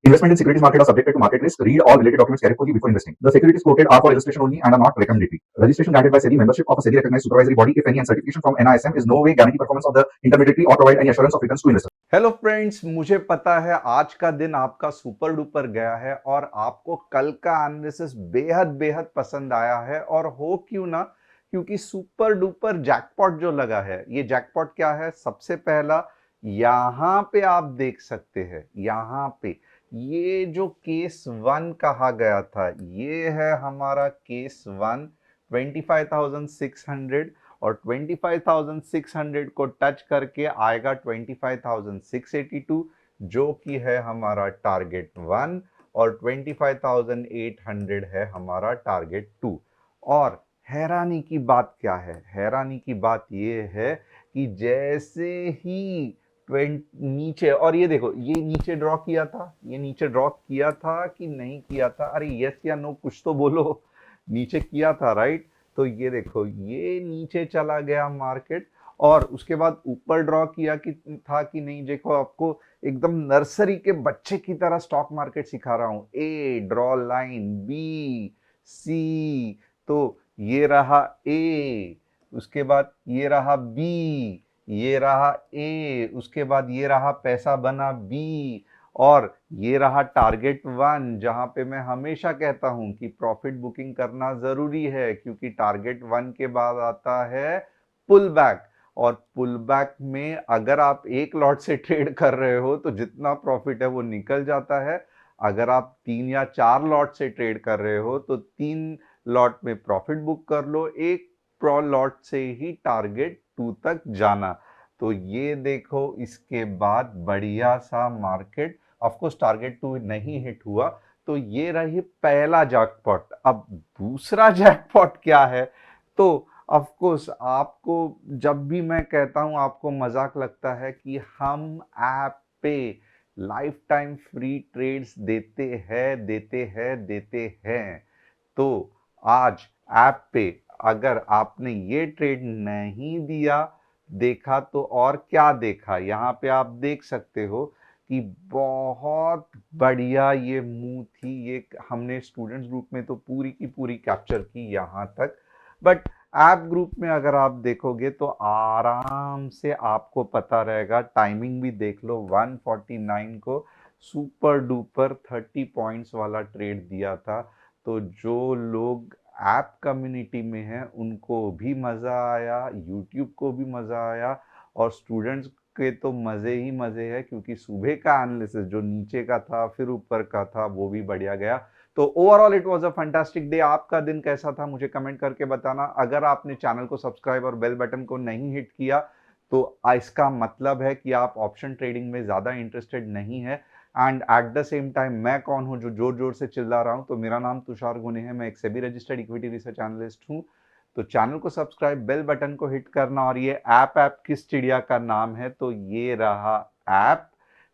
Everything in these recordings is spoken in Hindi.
Investment in securities market are subjected to market risk. Read all related documents carefully before investing. The securities quoted are for illustration only and are not recommendatory. Registration granted by SEBI. Membership of a SEBI recognized supervisory body, if any, and certification from NISM is no way guarantee performance of the intermediary or provide any assurance of returns to investors. Hello friends, मुझे पता है आज का दिन आपका सुपर डुपर गया है और आपको कल का एनालिसिस बेहद बेहद पसंद आया है। और हो क्यों ना, क्योंकि सुपर डुपर जैकपॉट जो लगा है। ये जैकपॉट क्या है? सबसे पहला यहां पे आप देख सकते हैं, यहां पे ये जो केस 1 कहा गया था, ये है हमारा केस 1 25,600 और 25,600 को टच करके आएगा 25,682 जो कि है हमारा टारगेट 1 और 25,800 है हमारा टारगेट 2। और हैरानी की बात क्या है? हैरानी की बात ये है कि जैसे ही नीचे, और ये देखो, ये नीचे ड्रॉ किया था, ये नीचे ड्रॉ किया था कि नहीं किया था? अरे यस या नो कुछ तो बोलो। नीचे किया था, राइट? तो ये देखो, ये नीचे चला गया मार्केट और उसके बाद ऊपर ड्रॉ किया कि था कि नहीं। देखो, आपको एकदम नर्सरी के बच्चे की तरह स्टॉक मार्केट सिखा रहा हूं। ए ड्रॉ लाइन, बी, सी, तो ये रहा ए, उसके बाद ये रहा बी, ये रहा ए, उसके बाद ये रहा पैसा बना बी, और ये रहा टारगेट 1 जहां पे मैं हमेशा कहता हूं कि प्रॉफिट बुकिंग करना जरूरी है, क्योंकि टारगेट 1 के बाद आता है पुल बैक। और पुल बैक में अगर आप एक लॉट से ट्रेड कर रहे हो तो जितना प्रॉफिट है वो निकल जाता है। अगर आप 3 या 4 लॉट से ट्रेड कर रहे हो तो 3 लॉट में प्रॉफिट बुक कर लो, एक प्रो लॉट से ही टारगेट 2 तक जाना। तो ये देखो, इसके बाद बढ़िया सा मार्केट, ऑफकोर्स टारगेट 2 नहीं हिट हुआ। तो ये रही पहला जैकपॉट। अब दूसरा जैकपॉट क्या है? तो ऑफकोर्स आपको जब भी मैं कहता हूं आपको मजाक लगता है कि हम ऐप पे लाइफ टाइम फ्री ट्रेड्स देते हैं। तो आज ऐप पे अगर आपने ये ट्रेड नहीं दिया, देखा तो और क्या देखा, यहाँ पे आप देख सकते हो कि बहुत बढ़िया ये मूव थी। ये हमने स्टूडेंट्स ग्रुप में तो पूरी की पूरी कैप्चर की यहाँ तक, बट ऐप ग्रुप में अगर आप देखोगे तो आराम से आपको पता रहेगा। टाइमिंग भी देख लो, 149 को सुपर डुपर 30 पॉइंट्स वाला ट्रेड दिया था। तो जो लोग ऐप कम्युनिटी में हैं उनको भी मज़ा आया, यूट्यूब को भी मज़ा आया, और स्टूडेंट्स के तो मज़े ही मज़े हैं, क्योंकि सुबह का एनालिसिस जो नीचे का था फिर ऊपर का था वो भी बढ़िया गया। तो overall it was a fantastic day. आपका दिन कैसा था मुझे कमेंट करके बताना। अगर आपने चैनल को सब्सक्राइब और बेल बटन को नहीं हिट किया तो इसका मतलब है कि आप ऑप्शन ट्रेडिंग में ज़्यादा इंटरेस्टेड नहीं है। And at the same time, मैं कौन हूं जो जोर जोर से चिल्ला रहा हूं? तो मेरा नाम तुषार गुने है, मैं एक SEBI registered equity research analyst हूं। तो चैनल को सब्सक्राइब, बेल बटन को हिट करना। और ये ऐप किस चिड़िया का नाम है? तो ये रहा ऐप,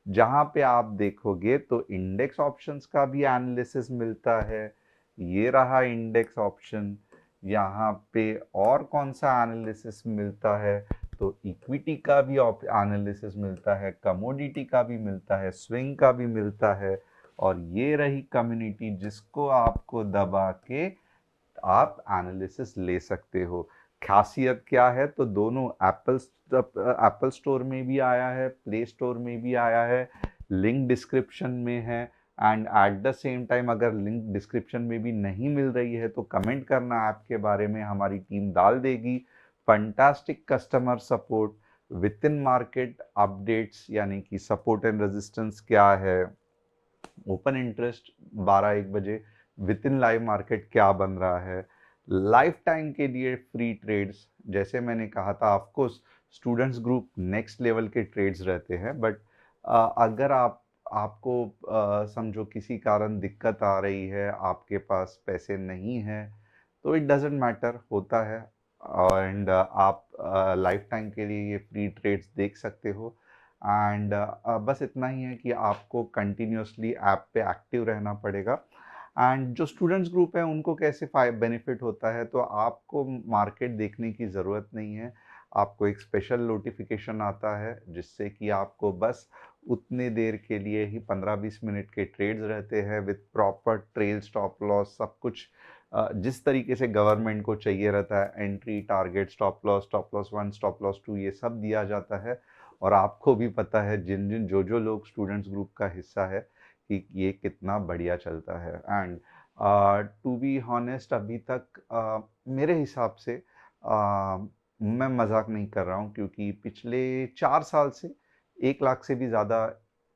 जहां पे आप देखोगे तो इंडेक्स ऑप्शंस का भी एनालिसिस मिलता है। ये रहा इंडेक्स ऑप्शन। यहाँ पे और कौन सा एनालिसिस मिलता है? तो इक्विटी का भी एनालिसिस मिलता है, कमोडिटी का भी मिलता है, स्विंग का भी मिलता है। और ये रही कम्युनिटी जिसको आपको दबा के आप एनालिसिस ले सकते हो। खासियत क्या है? तो दोनों एप्पल स्टोर में भी आया है, प्ले स्टोर में भी आया है, लिंक डिस्क्रिप्शन में है। And at the same time, अगर लिंक डिस्क्रिप्शन में भी नहीं मिल रही है तो कमेंट करना ऐप के बारे में, हमारी टीम डाल देगी। Fantastic customer support, with in market updates, यानी कि सपोर्ट एंड रेजिस्टेंस क्या है, ओपन इंटरेस्ट 12-1 बजे, विद इन लाइव मार्केट क्या बन रहा है, लाइफ टाइम के लिए फ्री ट्रेड्स। जैसे मैंने कहा था, of course students group next level के ट्रेड्स रहते हैं, बट अगर आपको समझो किसी कारण दिक्कत आ रही है, आपके पास पैसे नहीं है, तो इट डजेंट मैटर, होता है। एंड आप लाइफ टाइम के लिए ये फ्री ट्रेड्स देख सकते हो। एंड बस इतना ही है कि आपको कंटिन्यूसली ऐप पे एक्टिव रहना पड़ेगा। एंड जो स्टूडेंट्स ग्रुप है उनको कैसे बेनिफिट होता है? तो आपको मार्केट देखने की ज़रूरत नहीं है। आपको एक स्पेशल नोटिफिकेशन आता है जिससे कि आपको बस उतने देर के लिए ही 15-20 मिनट के ट्रेड्स रहते हैं with proper trail stop loss, सब कुछ जिस तरीके से गवर्नमेंट को चाहिए रहता है, entry, target, stop loss 1, stop loss 2, ये सब दिया जाता है। और आपको भी पता है जिन जिन जो जो लोग स्टूडेंट्स ग्रुप का हिस्सा है कि ये कितना बढ़िया चलता है। एंड टू बी हॉनेस्ट अभी तक मेरे हिसाब से मैं मजाक नहीं कर रहा हूँ, क्योंकि पिछले 4 साल से 1 लाख से भी ज़्यादा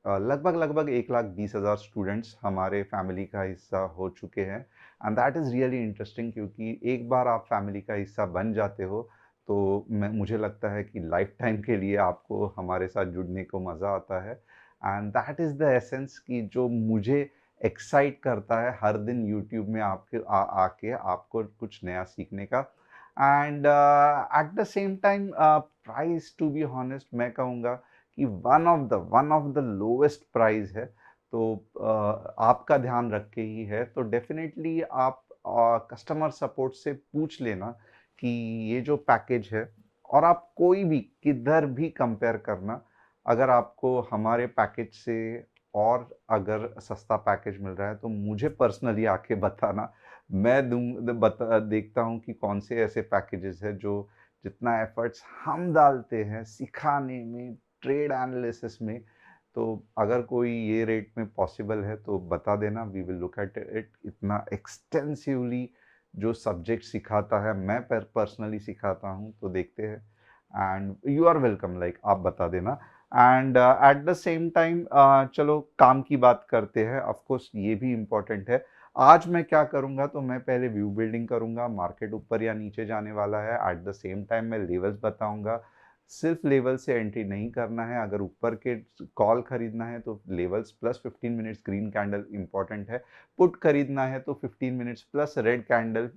लगभग लगभग 1,20,000 स्टूडेंट्स हमारे फैमिली का हिस्सा हो चुके हैं। And that is really interesting, क्योंकि एक बार आप फैमिली का हिस्सा बन जाते हो तो मुझे लगता है कि लाइफ टाइम के लिए आपको हमारे साथ जुड़ने को मज़ा आता है। And that is the essence कि जो मुझे एक्साइट करता है हर दिन यूट्यूब में आके आपको कुछ नया सीखने का। And at the same time price, to be honest मैं कहूँगा कि one of the lowest price है। तो आपका ध्यान रख के ही है, तो डेफिनेटली आप कस्टमर सपोर्ट से पूछ लेना कि ये जो पैकेज है, और आप कोई भी किधर भी कंपेयर करना, अगर आपको हमारे पैकेज से और अगर सस्ता पैकेज मिल रहा है तो मुझे पर्सनली आके बताना। मैं देखता हूँ कि कौन से ऐसे पैकेजेस है जो जितना एफर्ट्स हम डालते हैं सिखाने में, ट्रेड एनालिसिस में, तो अगर कोई ये रेट में पॉसिबल है तो बता देना, we will look at it. इतना एक्सटेंसिवली जो सब्जेक्ट सिखाता है, मैं पर्सनली सिखाता हूँ, तो देखते हैं। And you are welcome, like आप बता देना। And at the same time चलो काम की बात करते हैं। ऑफ कोर्स ये भी इम्पोर्टेंट है। आज मैं क्या करूंगा, तो मैं पहले व्यू बिल्डिंग करूंगा, मार्केट ऊपर या नीचे जाने वाला है। एट द सेम टाइम मैं लेवल्स बताऊंगा। सिर्फ लेवल से एंट्री नहीं करना है, अगर ऊपर के कॉल खरीदना है तो levels plus 15 minutes green candle important है। पुट खरीदना है तो 15 minutes plus red candle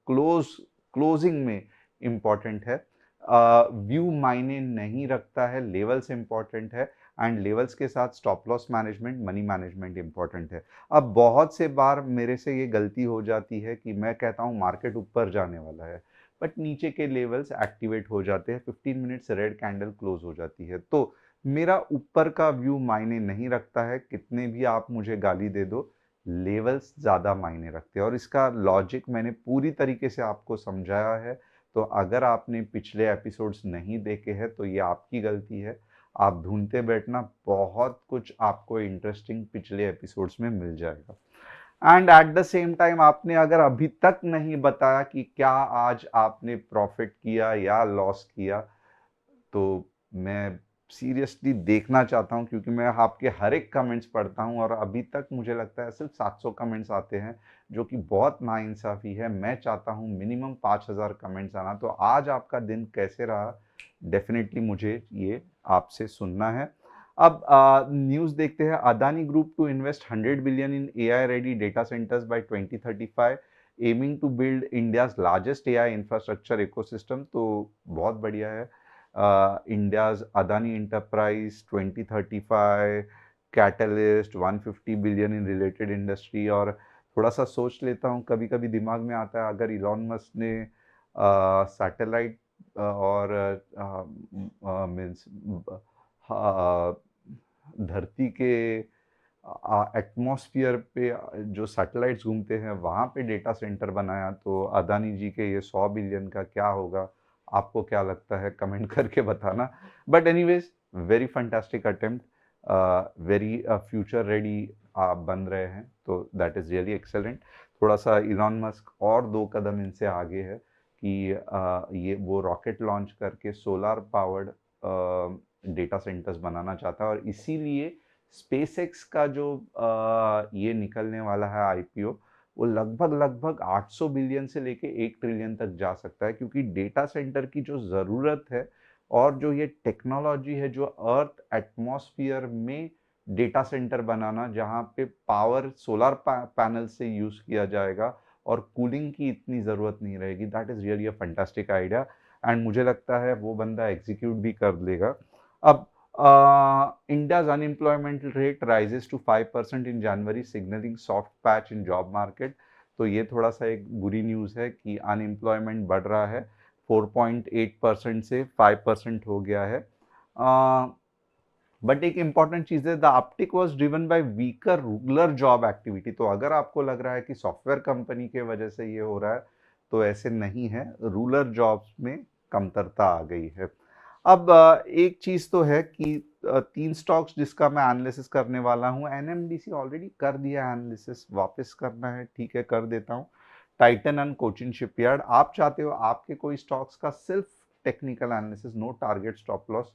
closing में इंपॉर्टेंट है। व्यू मायने नहीं रखता है, लेवल्स इंपॉर्टेंट है। एंड लेवल्स के साथ stop loss management, money management important है। अब बहुत से बार मेरे से ये गलती हो जाती है कि मैं कहता हूँ मार्केट ऊपर जाने वाला है, बट नीचे के लेवल्स एक्टिवेट हो जाते हैं, 15 मिनट्स रेड कैंडल क्लोज हो जाती है। तो मेरा ऊपर का व्यू मायने नहीं रखता है, कितने भी आप मुझे गाली दे दो, लेवल्स ज़्यादा मायने रखते हैं। और इसका लॉजिक मैंने पूरी तरीके से आपको समझाया है। तो अगर आपने पिछले एपिसोड्स नहीं देखे हैं तो ये आपकी गलती है, आप ढूंढते बैठना, बहुत कुछ आपको इंटरेस्टिंग पिछले एपिसोड्स में मिल जाएगा। And at the same time आपने अगर अभी तक नहीं बताया कि क्या आज आपने प्रॉफिट किया या लॉस किया, तो मैं सीरियसली देखना चाहता हूं, क्योंकि मैं आपके हर एक कमेंट्स पढ़ता हूं और अभी तक मुझे लगता है सिर्फ 700 कमेंट्स आते हैं, जो कि बहुत नाइंसाफी है। मैं चाहता हूं मिनिमम 5,000 कमेंट्स आना। तो आज आपका दिन कैसे रहा, डेफिनेटली मुझे ये आपसे सुनना है। अब न्यूज़ देखते हैं। Adani group to invest 100 billion in AI ready data centres by 2035, aiming to build India's largest AI infrastructure ecosystem. तो बहुत बढ़िया है। India's Adani enterprise 2035, catalyst 150 billion in related industry. और थोड़ा सा सोच लेता हूँ, कभी कभी दिमाग में आता है, अगर इलॉन मस्क ने सैटेलाइट और मीन्स धरती के एटमॉस्फेयर पे जो सैटेलाइट्स घूमते हैं वहाँ पे डेटा सेंटर बनाया, तो अदानी जी के ये 100 बिलियन का क्या होगा, आपको क्या लगता है, कमेंट करके बताना। But anyways, very fantastic attempt, very future ready आप बन रहे हैं, तो दैट इज़ रियली एक्सेलेंट। थोड़ा सा इलॉन मस्क और 2 कदम इनसे आगे है कि ये वो रॉकेट लॉन्च करके सोलर पावर्ड डेटा सेंटर्स बनाना चाहता है। और इसीलिए स्पेसएक्स का जो ये निकलने वाला है IPO, वो लगभग लगभग 800 बिलियन से लेके 1 ट्रिलियन तक जा सकता है, क्योंकि डेटा सेंटर की जो ज़रूरत है और जो ये टेक्नोलॉजी है, जो अर्थ एटमॉस्फेयर में डेटा सेंटर बनाना, जहाँ पे पावर सोलर पैनल से यूज़ किया जाएगा और कूलिंग की इतनी ज़रूरत नहीं रहेगी, that is really a fantastic idea. And मुझे लगता है वो बंदा एग्जीक्यूट भी कर लेगा। अब India's unemployment rate rises to 5% in January, signaling soft patch in job market। तो ये थोड़ा सा एक बुरी न्यूज़ है कि अनएम्प्लॉयमेंट बढ़ रहा है। 4.8% से 5% हो गया है। बट एक इंपॉर्टेंट चीज है, the uptick was driven by weaker rural job activity. तो अगर आपको लग रहा है कि सॉफ्टवेयर कंपनी के वजह से ये हो रहा है, तो ऐसे नहीं है, रूरल जॉब्स में कमतरता आ गई है। अब एक चीज तो है कि 3 स्टॉक्स जिसका मैं एनालिसिस करने वाला हूँ, एनएमडीसी ऑलरेडी कर दिया एनालिसिस, वापस करना है ठीक है कर देता हूँ। टाइटन एंड कोचिन शिपयार्ड, आप चाहते हो आपके कोई स्टॉक्स का सिर्फ technical analysis, no target stop loss,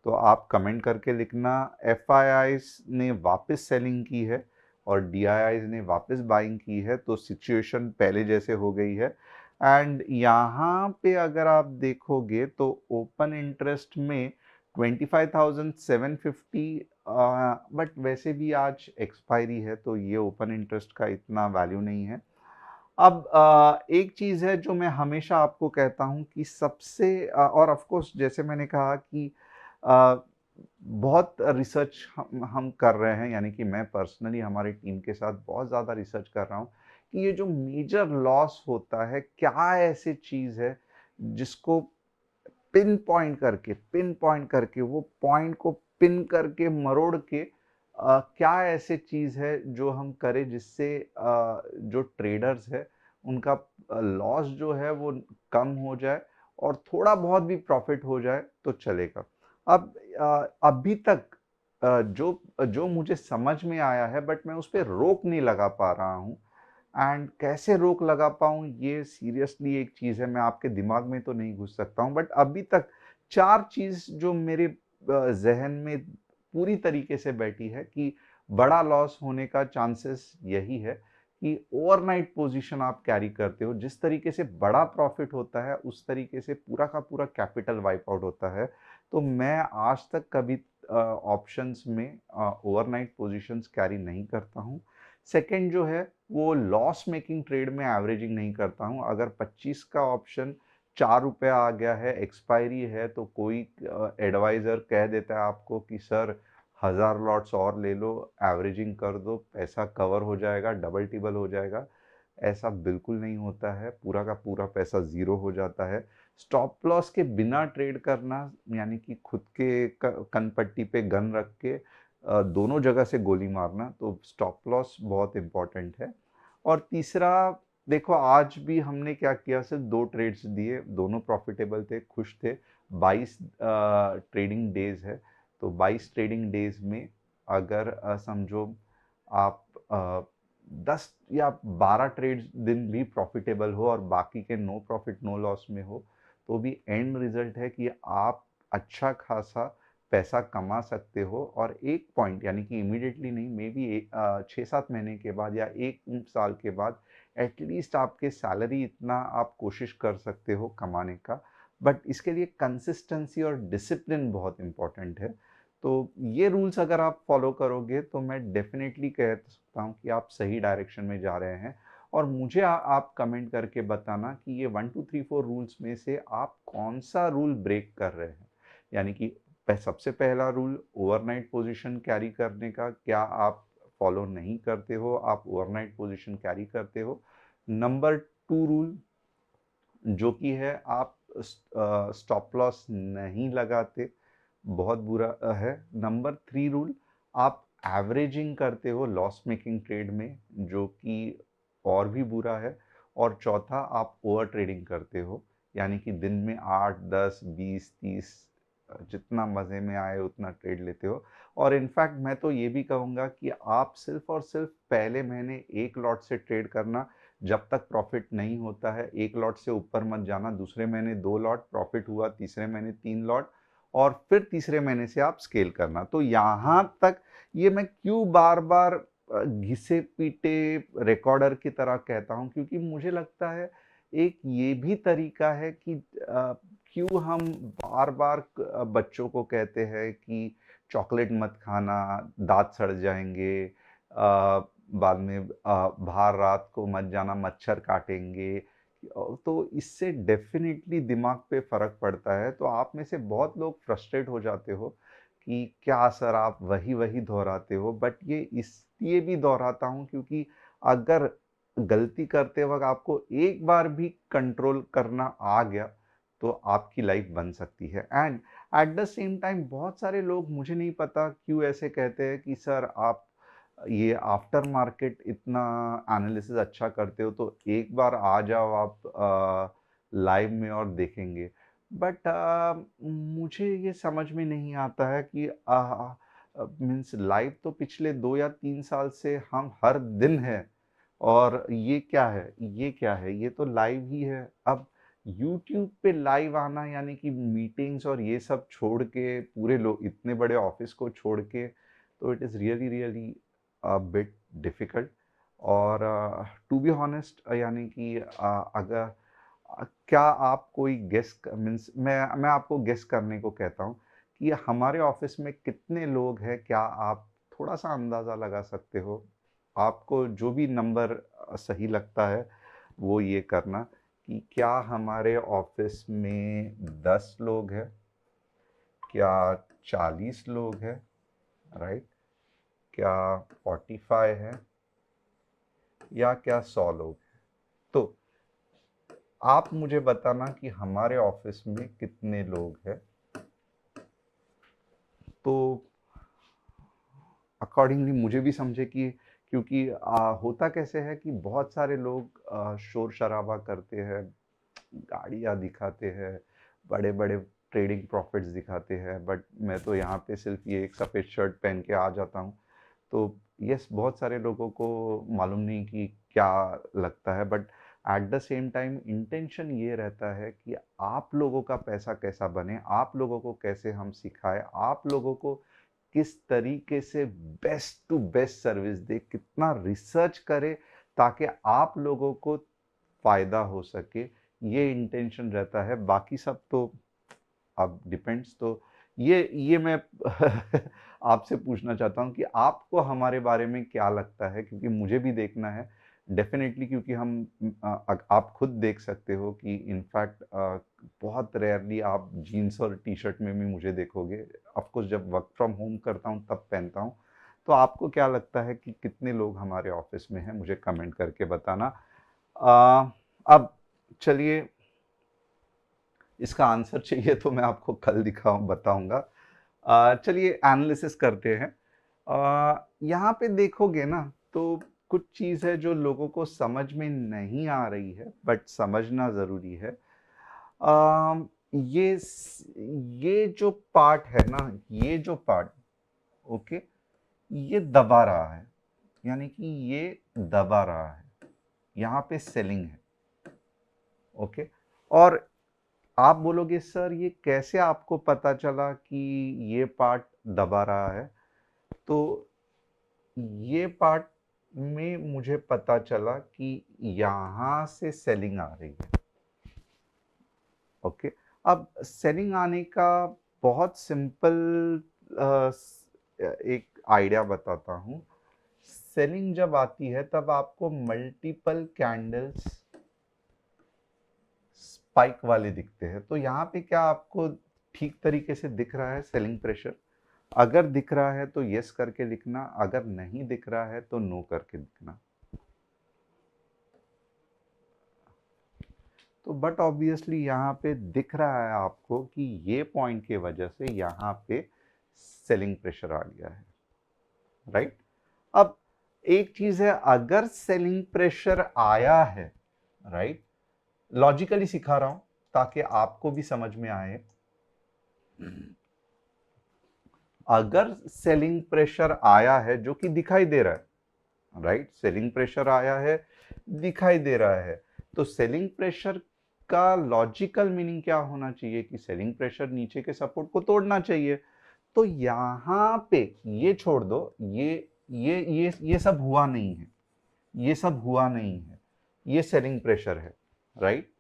तो आप कमेंट करके लिखना। एफआईआईज ने वापस सेलिंग की है और डीआईआईज ने वापस बाइंग की है, तो सिचुएशन पहले जैसे हो गई है। एंड यहाँ पे अगर आप देखोगे तो ओपन इंटरेस्ट में 25,750, बट वैसे भी आज एक्सपायरी है तो ये ओपन इंटरेस्ट का इतना वैल्यू नहीं है। अब एक चीज़ है जो मैं हमेशा आपको कहता हूँ कि सबसे और ऑफ कोर्स जैसे मैंने कहा कि अ, बहुत रिसर्च हम कर रहे हैं, यानी कि मैं पर्सनली हमारी टीम के साथ बहुत ज़्यादा रिसर्च कर रहा हूँ कि ये जो मेजर लॉस होता है, क्या ऐसी चीज़ है जिसको पिन पॉइंट करके वो पॉइंट को पिन करके मरोड़ के क्या ऐसे चीज है जो हम करें जिससे जो ट्रेडर्स है उनका लॉस जो है वो कम हो जाए और थोड़ा बहुत भी प्रॉफिट हो जाए तो चलेगा। अब अभी तक जो जो मुझे समझ में आया है, बट मैं उस पर रोक नहीं लगा पा रहा हूँ। एंड कैसे रोक लगा पाऊँ, ये सीरियसली एक चीज़ है, मैं आपके दिमाग में तो नहीं घुस सकता हूँ, बट अभी तक 4 चीज़ जो मेरे ज़हन में पूरी तरीके से बैठी है कि बड़ा लॉस होने का चांसेस यही है कि ओवरनाइट पोजीशन आप कैरी करते हो, जिस तरीके से बड़ा प्रॉफिट होता है उस तरीके से पूरा का पूरा कैपिटल वाइप आउट होता है। तो मैं आज तक कभी ऑप्शंस में ओवरनाइट पोजीशंस कैरी नहीं करता हूँ। सेकंड जो है वो लॉस मेकिंग ट्रेड में एवरेजिंग नहीं करता हूँ। अगर 25 का ऑप्शन 4 रुपया आ गया है, एक्सपायरी है, तो कोई एडवाइजर कह देता है आपको कि सर 1000 लॉट्स और ले लो, एवरेजिंग कर दो, पैसा कवर हो जाएगा, डबल टिबल हो जाएगा, ऐसा बिल्कुल नहीं होता है, पूरा का पूरा पैसा ज़ीरो हो जाता है। स्टॉप लॉस के बिना ट्रेड करना, यानी कि खुद के कनपट्टी पे गन रख के दोनों जगह से गोली मारना, तो स्टॉप लॉस बहुत इम्पॉर्टेंट है। और तीसरा, देखो आज भी हमने क्या किया, सिर्फ 2 ट्रेड्स दिए, दोनों प्रॉफिटेबल थे, खुश थे। 22 ट्रेडिंग डेज है, तो 22 ट्रेडिंग डेज में अगर समझो आप 10 या 12 ट्रेड्स दिन भी प्रॉफिटेबल हो और बाकी के नो प्रॉफिट नो लॉस में हो, तो भी एंड रिजल्ट है कि आप अच्छा खासा पैसा कमा सकते हो। और एक पॉइंट, यानी कि इमीडिएटली नहीं, मे बी 6-7 महीने के बाद या 1 साल के बाद एटलीस्ट आपके सैलरी इतना आप कोशिश कर सकते हो कमाने का। बट इसके लिए कंसिस्टेंसी और डिसिप्लिन बहुत इंपॉर्टेंट है। तो ये रूल्स अगर आप फॉलो करोगे तो मैं डेफिनेटली कह सकता हूँ कि आप सही डायरेक्शन में जा रहे हैं। और मुझे आप कमेंट करके बताना कि ये 1 2 3 4 रूल्स में से आप कौन सा रूल ब्रेक कर रहे हैं। यानी कि सबसे पहला रूल ओवरनाइट पोजीशन कैरी करने का, क्या आप फॉलो नहीं करते हो, आप ओवरनाइट पोजीशन कैरी करते हो। नंबर 2 रूल जो कि है, आप स्टॉप लॉस नहीं लगाते, बहुत बुरा है। नंबर 3 रूल, आप एवरेजिंग करते हो लॉस मेकिंग ट्रेड में, जो कि और भी बुरा है। और चौथा, आप ओवर ट्रेडिंग करते हो, यानी कि दिन में 8 10 20 30 जितना मज़े में आए उतना ट्रेड लेते हो। और इनफैक्ट मैं तो ये भी कहूँगा कि आप सिर्फ और सिर्फ पहले महीने 1 लॉट से ट्रेड करना, जब तक प्रॉफिट नहीं होता है 1 लॉट से ऊपर मत जाना। दूसरे महीने 2 लॉट प्रॉफिट हुआ, तीसरे महीने 3 लॉट, और फिर तीसरे महीने से आप स्केल करना। तो यहाँ तक ये मैं क्यों बार बार घिसे पीटे रिकॉर्डर की तरह कहता हूँ, क्योंकि मुझे लगता है एक ये भी तरीका है कि क्यों हम बार बार बच्चों को कहते हैं कि चॉकलेट मत खाना, दांत सड़ जाएंगे, बाद में बाहर रात को मत जाना, मच्छर काटेंगे। तो इससे डेफिनेटली दिमाग पे फर्क पड़ता है। तो आप में से बहुत लोग फ्रस्ट्रेट हो जाते हो कि क्या सर आप वही वही दोहराते हो, बट ये इसलिए भी दोहराता हूँ क्योंकि अगर गलती करते वक्त आपको एक बार भी कंट्रोल करना आ गया, तो आपकी लाइफ बन सकती है। And at the same time बहुत सारे लोग, मुझे नहीं पता क्यों ऐसे कहते हैं कि सर आप ये आफ्टर मार्केट इतना एनालिसिस अच्छा करते हो तो एक बार आ जाओ आप लाइव में और देखेंगे। बट मुझे ये समझ में नहीं आता है कि मीन्स लाइव तो पिछले 2 या 3 साल से हम हर दिन है, और ये क्या है, ये क्या है, ये तो लाइव ही है। अब यूट्यूब पे लाइव आना यानी कि मीटिंग्स और ये सब छोड़ के, पूरे लोग इतने बड़े ऑफिस को छोड़ के, तो it is really really a bit difficult. और टू बी हॉनेस्ट यानी कि अगर क्या आप कोई गेस मीन्स मैं आपको गेस करने को कहता हूँ कि हमारे ऑफिस में कितने लोग हैं, क्या आप थोड़ा सा अंदाज़ा लगा सकते हो? आपको जो भी नंबर सही लगता है वो ये करना कि क्या हमारे ऑफिस में 10 लोग हैं, क्या 40 लोग हैं, राइट, क्या 45 है, या क्या 100 लोग हैं? तो आप मुझे बताना कि हमारे ऑफिस में कितने लोग हैं। तो अकॉर्डिंगली मुझे भी समझे कि, क्योंकि होता कैसे है कि बहुत सारे लोग शोर शराबा करते हैं, गाड़ियाँ दिखाते हैं, बड़े बड़े ट्रेडिंग प्रॉफिट्स दिखाते हैं, बट मैं तो यहाँ पे सिर्फ ये एक सफ़ेद शर्ट पहन के आ जाता हूँ। तो यस, बहुत सारे लोगों को मालूम नहीं कि क्या लगता है, but at the same time intention ये रहता है कि आप लोगों का पैसा कैसा बने, आप लोगों को कैसे हम सिखाएं, आप लोगों को किस तरीके से बेस्ट टू बेस्ट सर्विस दे, कितना रिसर्च करे ताकि आप लोगों को फ़ायदा हो सके, ये इंटेंशन रहता है। बाकी सब तो अब डिपेंड्स। तो ये मैं आपसे पूछना चाहता हूँ कि आपको हमारे बारे में क्या लगता है, क्योंकि मुझे भी देखना है डेफिनेटली, क्योंकि आप खुद देख सकते हो कि इनफैक्ट बहुत रेयरली आप जीन्स और टी शर्ट में भी मुझे देखोगे। ऑफ कोर्स जब वर्क फ्रॉम होम करता हूँ तब पहनता हूँ। तो आपको क्या लगता है कि कितने लोग हमारे ऑफिस में हैं, मुझे कमेंट करके बताना। अब चलिए, इसका आंसर चाहिए तो मैं आपको कल बताऊंगा। चलिए एनालिसिस करते हैं। यहाँ पे देखोगे ना तो कुछ चीज़ है जो लोगों को समझ में नहीं आ रही है, बट समझना ज़रूरी है। अ, ये जो पार्ट है ना, ये जो पार्ट, ओके, ये दबा रहा है, यानी कि ये दबा रहा है, यहाँ पे सेलिंग है, ओके। और आप बोलोगे सर ये कैसे आपको पता चला कि ये पार्ट दबा रहा है? तो ये पार्ट में मुझे पता चला कि यहाँ से सेलिंग आ रही है, ओके। अब सेलिंग आने का बहुत सिंपल एक आइडिया बताता हूँ। सेलिंग जब आती है तब आपको मल्टीपल कैंडल्स स्पाइक वाले दिखते हैं। तो यहाँ पे क्या आपको ठीक तरीके से दिख रहा है सेलिंग प्रेशर? अगर दिख रहा है तो यस करके लिखना, अगर नहीं दिख रहा है तो नो करके लिखना। तो बट ऑब्वियसली यहाँ पे दिख रहा है आपको कि ये पॉइंट की वजह से यहाँ पे सेलिंग प्रेशर आ गया है, राइट। अब एक चीज है, अगर सेलिंग प्रेशर आया है, राइट, लॉजिकली सिखा रहा हूं ताकि आपको भी समझ में आए। अगर सेलिंग प्रेशर आया है जो कि दिखाई दे रहा है, राइट, सेलिंग प्रेशर आया है, दिखाई दे रहा है, तो सेलिंग प्रेशर का लॉजिकल मीनिंग क्या होना चाहिए कि सेलिंग प्रेशर नीचे के सपोर्ट को तोड़ना चाहिए। तो यहां पे ये छोड़ दो, ये सब हुआ नहीं है, ये सब हुआ नहीं है, ये सेलिंग प्रेशर है, राइट।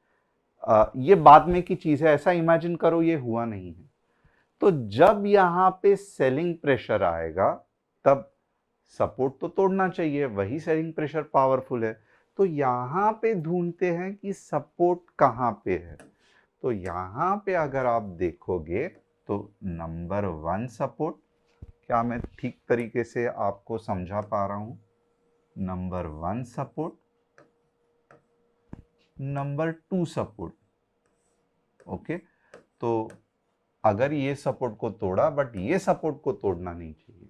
ये बाद में की चीज है, ऐसा इमेजिन करो ये हुआ नहीं है। तो जब यहां पे सेलिंग प्रेशर आएगा तब सपोर्ट तो तोड़ना चाहिए, वही सेलिंग प्रेशर पावरफुल है। तो यहां पे ढूंढते हैं कि सपोर्ट कहां पे है। तो यहां पे अगर आप देखोगे तो नंबर 1 सपोर्ट, क्या मैं ठीक तरीके से आपको समझा पा रहा हूं? Number 1 support, number 2 support, okay, तो अगर ये सपोर्ट को तोड़ा बट ये सपोर्ट को तोड़ना नहीं चाहिए।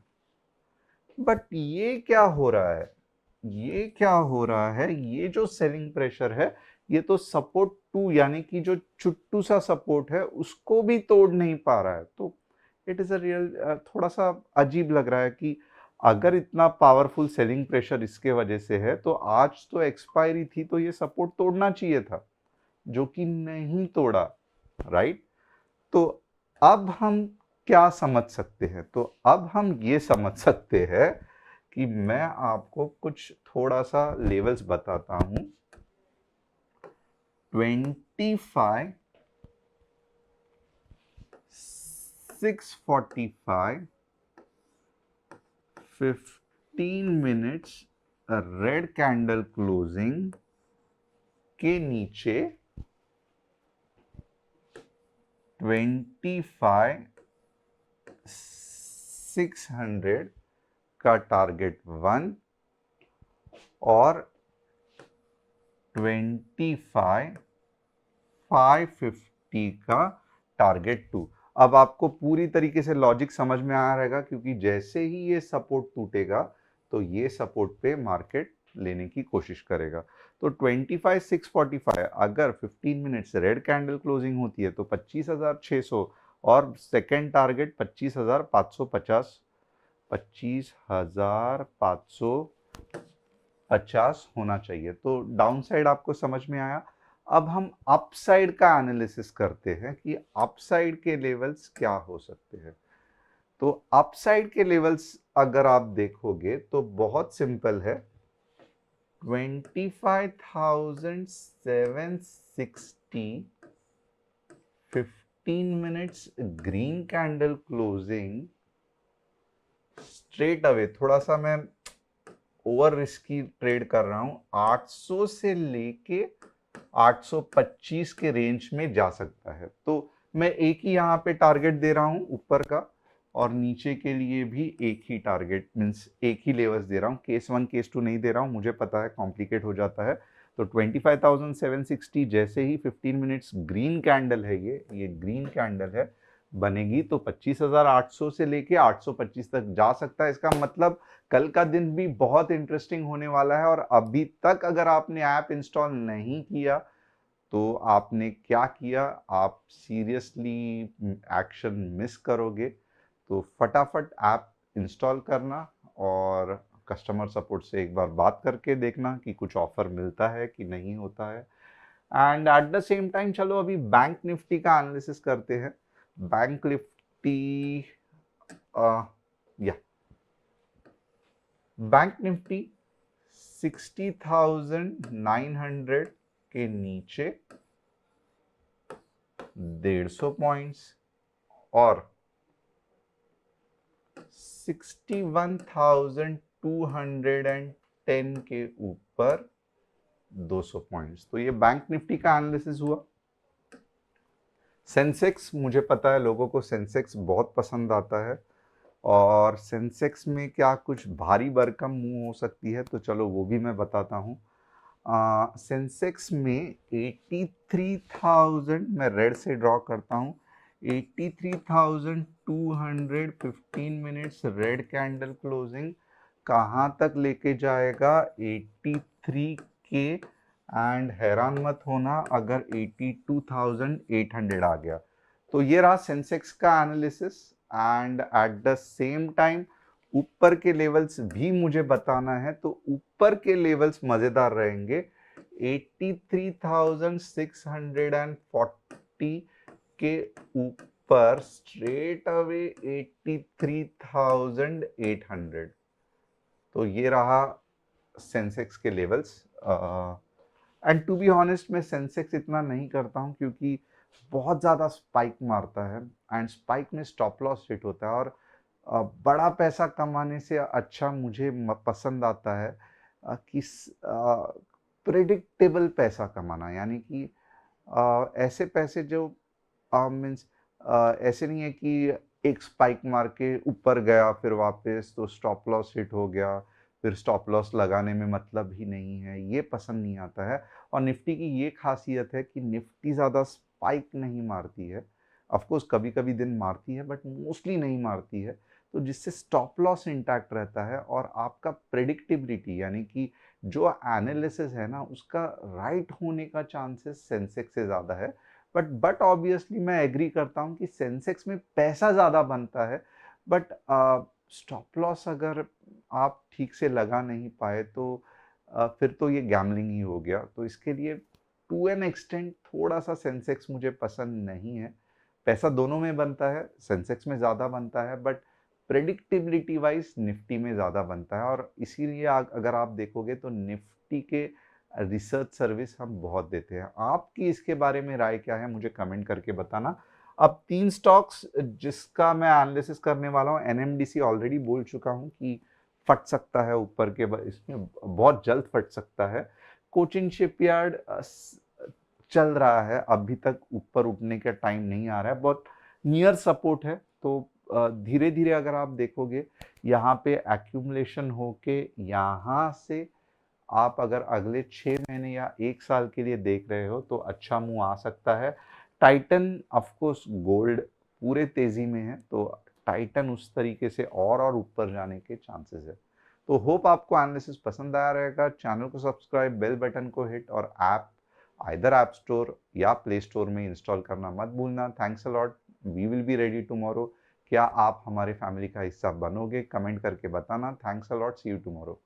बट ये क्या हो रहा है, ये क्या हो रहा है, ये जो सेलिंग प्रेशर है ये तो सपोर्ट टू यानी कि जो चुट्टू सा सपोर्ट है उसको भी तोड़ नहीं पा रहा है। तो इट इज अ रियल, थोड़ा सा अजीब लग रहा है कि अगर इतना पावरफुल सेलिंग प्रेशर इसके वजह से है तो आज तो एक्सपायरी थी तो ये सपोर्ट तोड़ना चाहिए था, जो कि नहीं तोड़ा, राइट। तो अब हम क्या समझ सकते हैं, तो अब हम ये समझ सकते हैं कि मैं आपको कुछ थोड़ा सा लेवल्स बताता हूं। 25, 645, 15 मिनट्स रेड कैंडल क्लोजिंग के नीचे 25, 600 का टारगेट 1 और 25, 550 का टारगेट 2। अब आपको पूरी तरीके से लॉजिक समझ में आ रहेगा, क्योंकि जैसे ही ये सपोर्ट टूटेगा तो ये सपोर्ट पे मार्केट लेने की कोशिश करेगा। तो 25, 645 अगर 15 मिनट्स रेड कैंडल क्लोजिंग होती है तो 25,600 और सेकेंड टारगेट 25,550, 25,550 होना चाहिए। तो डाउन साइड आपको समझ में आया। अब हम अपसाइड का एनालिसिस करते हैं कि अपसाइड के लेवल्स क्या हो सकते हैं। तो अपसाइड के लेवल्स अगर आप देखोगे तो बहुत सिंपल है। 25,760, 15 minutes green candle closing straight away, थोड़ा सा मैं ओवर रिस्की ट्रेड कर रहा हूं, 800 से लेके 825 के रेंज में जा सकता है। तो मैं एक ही यहां पे टारगेट दे रहा हूं ऊपर का, और नीचे के लिए भी एक ही टारगेट मींस एक ही लेवल्स दे रहा हूं। केस 1 केस 2 नहीं दे रहा हूं, मुझे पता है कॉम्प्लिकेट हो जाता है। तो 25,760 जैसे ही 15 मिनट्स ग्रीन कैंडल है, ये ग्रीन कैंडल है बनेगी तो 25,800 से लेके 825 तक जा सकता है। इसका मतलब कल का दिन भी बहुत इंटरेस्टिंग होने वाला है। और अभी तक अगर आपने ऐप इंस्टॉल नहीं किया तो आपने क्या किया, आप सीरियसली एक्शन मिस करोगे। तो फटाफट ऐप इंस्टॉल करना और कस्टमर सपोर्ट से एक बार बात करके देखना कि कुछ ऑफर मिलता है कि नहीं होता है। And at the same time चलो अभी बैंक निफ्टी का एनालिसिस करते हैं। बैंक निफ्टी, या बैंक निफ्टी 60,900 के नीचे 150 पॉइंट्स और 61,210 के ऊपर 200 पॉइंट्स। तो ये बैंक निफ्टी का एनालिसिस हुआ। सेंसेक्स, मुझे पता है लोगों को सेंसेक्स बहुत पसंद आता है और सेंसेक्स में क्या कुछ भारी भरकम मूव हो सकती है, तो चलो वो भी मैं बताता हूँ। सेंसेक्स में 83,000 मैं रेड से ड्रॉ करता हूँ। 83,200 15 मिनट्स रेड कैंडल क्लोजिंग कहाँ तक लेके जाएगा, 83 के। एंड हैरान मत होना अगर 82,800 आ गया। तो ये रहा सेंसेक्स का analysis. And at the same time ऊपर के लेवल्स भी मुझे बताना है, तो ऊपर के लेवल्स मजेदार रहेंगे। 83,640 के ऊपर स्ट्रेट अवे 83,800। तो ये रहा सेंसेक्स के levels. And to be honest मैं सेंसेक्स इतना नहीं करता हूँ क्योंकि बहुत ज़्यादा स्पाइक मारता है एंड स्पाइक में स्टॉप लॉस हिट होता है। और बड़ा पैसा कमाने से अच्छा मुझे पसंद आता है कि प्रिडिक्टेबल पैसा कमाना, यानी कि ऐसे पैसे जो मीन्स ऐसे नहीं है कि एक स्पाइक मार के ऊपर गया फिर वापस तो स्टॉप लॉस हिट हो गया, फिर स्टॉप लॉस लगाने में मतलब ही नहीं है, ये पसंद नहीं आता है। और निफ्टी की ये खासियत है कि निफ्टी ज़्यादा स्पाइक नहीं मारती है, ऑफ कोर्स कभी-कभी दिन मारती है बट मोस्टली नहीं मारती है, तो जिससे स्टॉप लॉस इंटैक्ट रहता है और आपका प्रेडिक्टेबिलिटी यानी कि जो एनालिसिस है ना उसका राइट होने का चांसेस सेंसेक्स से ज़्यादा है। बट ऑब्वियसली मैं एग्री करता हूँ कि सेंसेक्स में पैसा ज़्यादा बनता है, बट स्टॉप लॉस अगर आप ठीक से लगा नहीं पाए तो फिर तो ये गैम्बलिंग ही हो गया। तो इसके लिए टू एन एक्सटेंट थोड़ा-सा सेंसेक्स मुझे पसंद नहीं है। पैसा दोनों में बनता है, सेंसेक्स में ज़्यादा बनता है बट प्रेडिक्टेबिलिटी वाइज़ निफ्टी में ज़्यादा बनता है और इसीलिए अगर आप देखोगे तो निफ्टी के रिसर्च सर्विस हम बहुत देते हैं। आपकी इसके बारे में राय क्या है मुझे कमेंट करके बताना। अब 3 स्टॉक्स जिसका मैं एनालिसिस करने वाला हूँ, एनएमडीसी ऑलरेडी बोल चुका हूँ कि फट सकता है ऊपर के इसमें बहुत जल्द फट सकता है। कोचिन शिपयार्ड चल रहा है, अभी तक ऊपर उठने का टाइम नहीं आ रहा है, बहुत नियर सपोर्ट है। तो धीरे-धीरे अगर आप देखोगे यहाँ पे एक्यूमुलेशन होके यहाँ से आप अगर अगले 6 महीने या 1 साल के लिए देख रहे हो तो अच्छा मूव आ सकता है। टाइटन ऑफ कोर्स गोल्ड पूरे तेजी में है, तो टाइटन उस तरीके से और ऊपर जाने के चांसेस है। तो होप आपको एनालिसिस पसंद आया रहेगा। चैनल को सब्सक्राइब, बेल बटन को हिट और ऐप आइदर ऐप स्टोर या प्ले स्टोर में इंस्टॉल करना मत भूलना। Thanks a lot. We will be ready tomorrow. क्या आप हमारे फैमिली का हिस्सा बनोगे? कमेंट करके बताना। Thanks a lot. See you tomorrow.